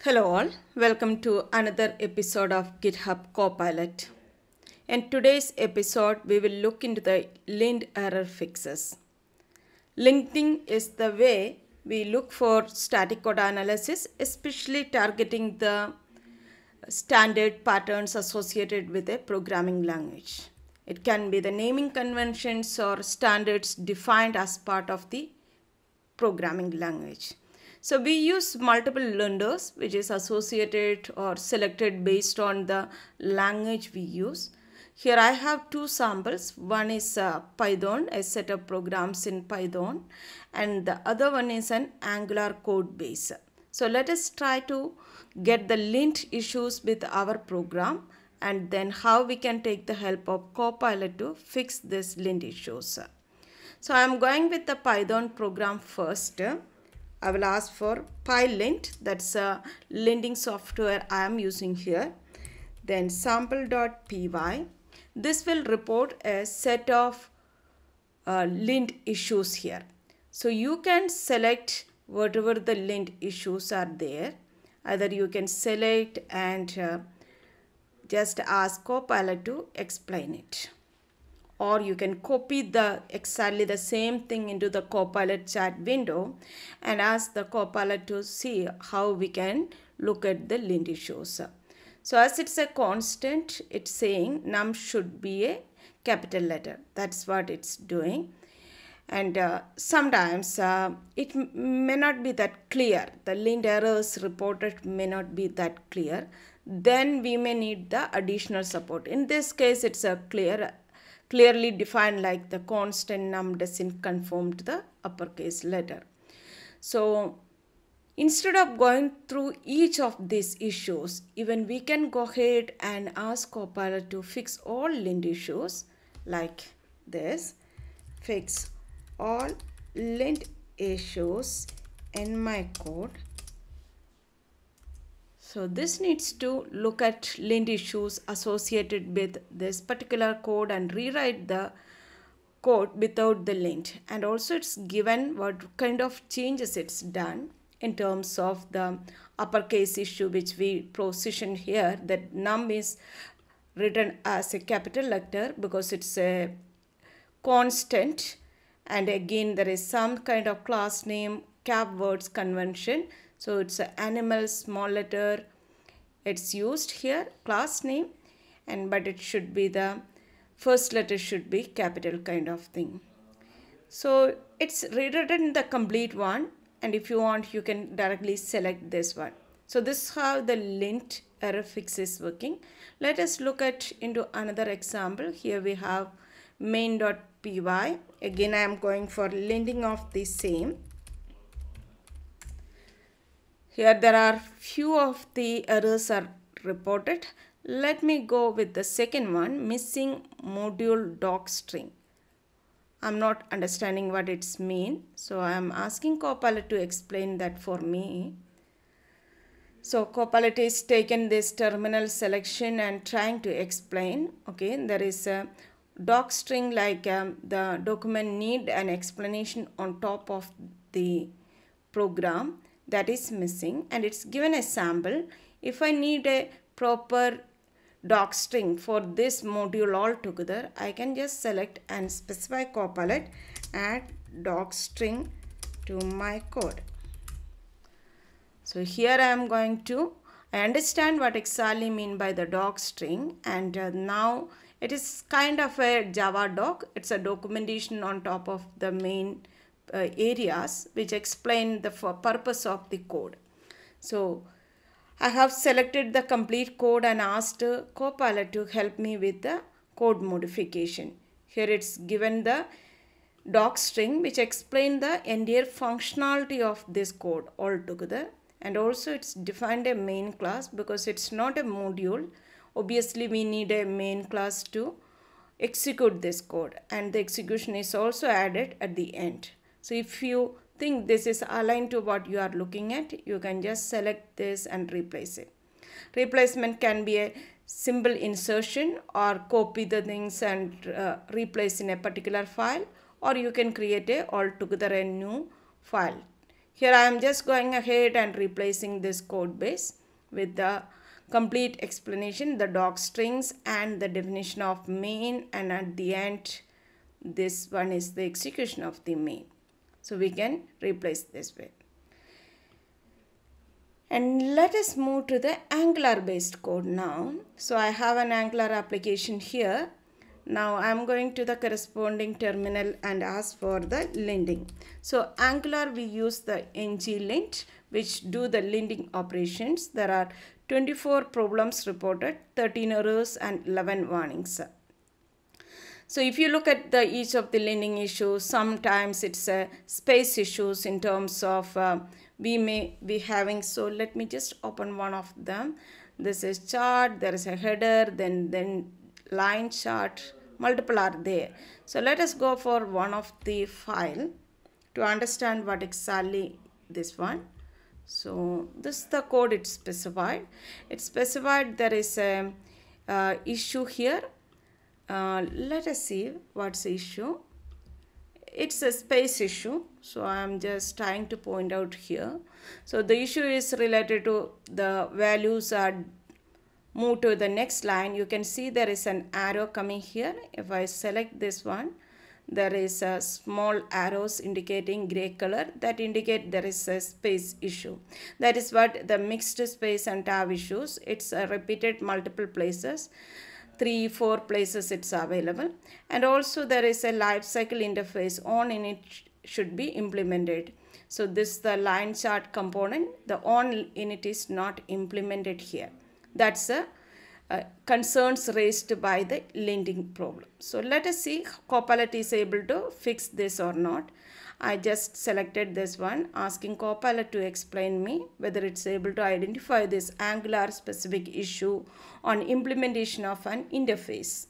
Hello all, welcome to another episode of GitHub Copilot. In today's episode, we will look into the lint error fixes. Linting is the way we look for static code analysis, especially targeting the standard patterns associated with a programming language. It can be the naming conventions or standards defined as part of the programming language. So we use multiple linters which is associated or selected based on the language we use. Here I have two samples. One is Python, a set of programs in Python, and the other one is an Angular code base. So let us try to get the lint issues with our program and then how we can take the help of Copilot to fix these lint issues. So I am going with the Python program first. I will ask for PyLint, that's a linting software I am using here. Then sample.py. This will report a set of lint issues here. So you can select whatever the lint issues are there. Either you can select and just ask Copilot to explain it. Or you can copy exactly the same thing into the Copilot chat window and ask the Copilot to see how we can look at the lint issues. So as it's a constant, it's saying num should be a capital letter. That's what it's doing. And sometimes it may not be that clear. The lint errors reported may not be that clear. Then we may need the additional support. In this case, it's a clearly defined, like the constant num doesn't conform to the uppercase letter. So instead of going through each of these issues, even we can go ahead and ask Copilot to fix all lint issues like this. Fix all lint issues in my code. So this needs to look at lint issues associated with this particular code and rewrite the code without the lint. And also it's given what kind of changes it's done in terms of the uppercase issue which we positioned here, that num is written as a capital letter because it's a constant. And again, there is some kind of class name cap words convention. So it's an animal small letter. It's used here, class name, but it should be the first letter should be capital kind of thing. So it's rewritten the complete one. And if you want, you can directly select this one. So this is how the lint error fix is working. Let us look at into another example. Here we have main.py. Again, I am going for linting of the same. Here there are few of the errors are reported. Let me go with the second one, missing module docstring. I'm not understanding what it's mean. So I am asking Copilot to explain that for me. So Copilot is taken this terminal selection and trying to explain. Okay, there is a docstring, like the document need an explanation on top of the program. That is missing, and it's given a sample. If I need a proper docstring for this module altogether, I can just select and specify Copilot, add docstring to my code. So here I am going to, I understand what exactly mean by the docstring, and now it is kind of a Java doc. It's a documentation on top of the main areas which explain the purpose of the code. So I have selected the complete code and asked Copilot to help me with the code modification. Here it's given the docstring which explain the entire functionality of this code altogether, and also it's defined a main class because it's not a module. Obviously we need a main class to execute this code, and the execution is also added at the end. So if you think this is aligned to what you are looking at, you can just select this and replace it. Replacement can be a simple insertion or copy the things and replace in a particular file, or you can create altogether a new file. Here I am just going ahead and replacing this code base with the complete explanation, the doc strings and the definition of main, and at the end this one is the execution of the main. So we can replace this way. And let us move to the Angular based code now. So I have an Angular application here. Now I'm going to the corresponding terminal and ask for the linting. So Angular, we use the ng-lint, which do the linting operations. There are 24 problems reported, 13 errors and 11 warnings. So if you look at each of the linting issues, sometimes it's space issues in terms of we may be having. So let me just open one of them. This is chart, there is a header, then line chart, multiple are there. So let us go for one of the file to understand what exactly this one. So this is the code it's specified. It's specified there is a issue here. Let us see what's the issue. It's a space issue, so I'm just trying to point out here. So the issue is related to the values are moved to the next line. You can see there is an arrow coming here. If I select this one, there is a small arrows indicating gray color that indicate there is a space issue. That is what the mixed space and tab issues. It's repeated multiple places. 3-4 places it's available, and also there is a life cycle interface on in it should be implemented. So this the line chart component, the on in it is not implemented here. That's a concerns raised by the linting problem. So let us see Copilot is able to fix this or not. I just selected this one, asking Copilot to explain me whether it's able to identify this Angular specific issue on implementation of an interface.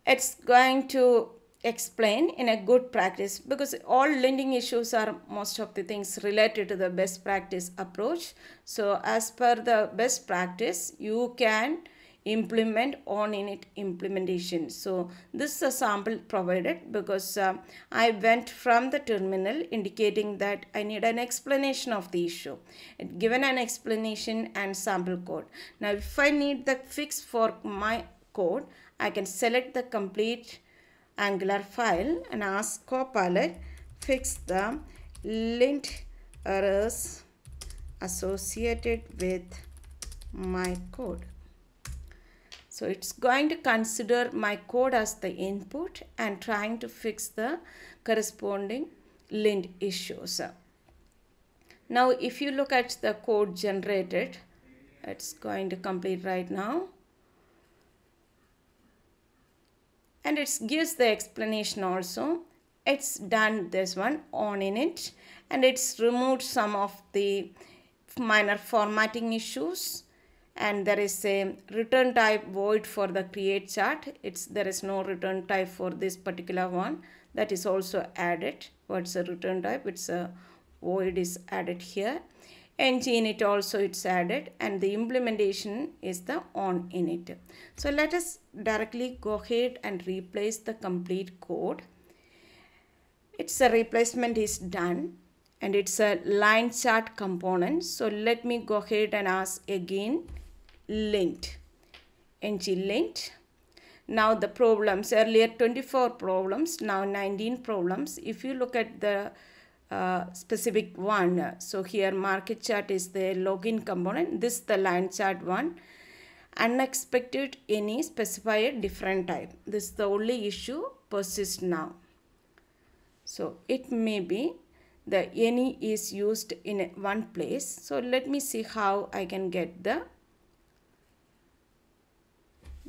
It's going to explain in a good practice, because all linting issues are most of the things related to the best practice approach. So as per the best practice, you can implement on init implementation. So this is a sample provided because I went from the terminal indicating that I need an explanation of the issue. It given an explanation and sample code. Now if I need the fix for my code, I can select the complete Angular file and ask Copilot fix the lint errors associated with my code. So it's going to consider my code as the input and trying to fix the corresponding lint issues. Now if you look at the code generated, it's going to complete right now. And it gives the explanation also. It's done this one on init, and it's removed some of the minor formatting issues, and there is a return type void for the create chart. There is no return type for this particular one. That is also added. What's the return type? It's a void is added here. ng-init also it's added, and the implementation is the on init. So let us directly go ahead and replace the complete code. It's a replacement is done, and it's a line chart component. So let me go ahead and ask again lint, ng-lint. Now the problems, earlier 24 problems, now 19 problems. If you look at the specific one, so here market chart is the login component, this the line chart one. Unexpected any specify a different type. This is the only issue persists now. So it may be the any is used in one place. So let me see how I can get the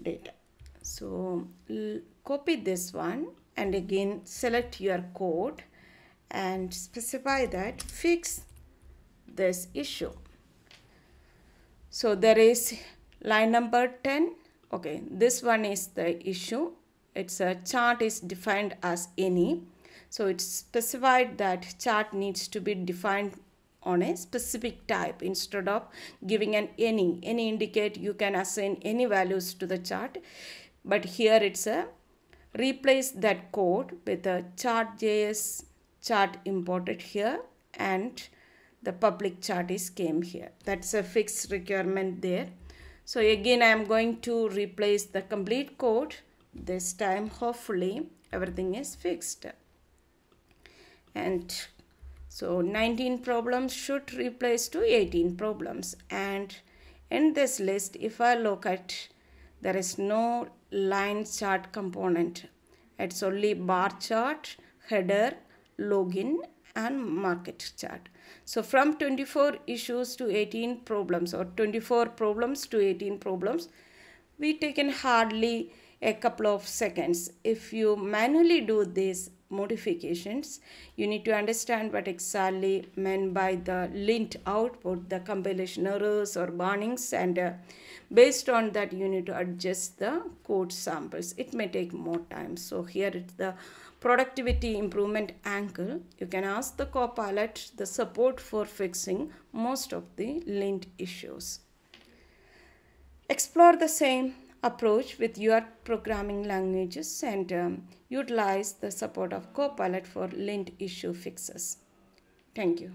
data. So copy this one and again select your code and specify that fix this issue. So there is line number 10. Okay, this one is the issue. It's a chart is defined as any. So it's specified that chart needs to be defined on a specific type instead of giving an any. Any indicate you can assign any values to the chart. But here it's a replace that code with a chart.js chart imported here and the public chart is came here. That's a fixed requirement there. So again I am going to replace the complete code. This time hopefully everything is fixed. And so 19 problems should replace to 18 problems. And in this list, if I look at, there is no line chart component. It's only bar chart, header, login and market chart. So from 24 issues to 18 problems, or 24 problems to 18 problems, we taken hardly a couple of seconds. If you manually do these modifications, you need to understand what exactly meant by the lint output, the compilation errors or warnings, and based on that you need to adjust the code samples. It may take more time. So here it's the productivity improvement angle. You can ask the Copilot the support for fixing most of the lint issues. Explore the same approach with your programming languages and utilize the support of Copilot for lint issue fixes. Thank you.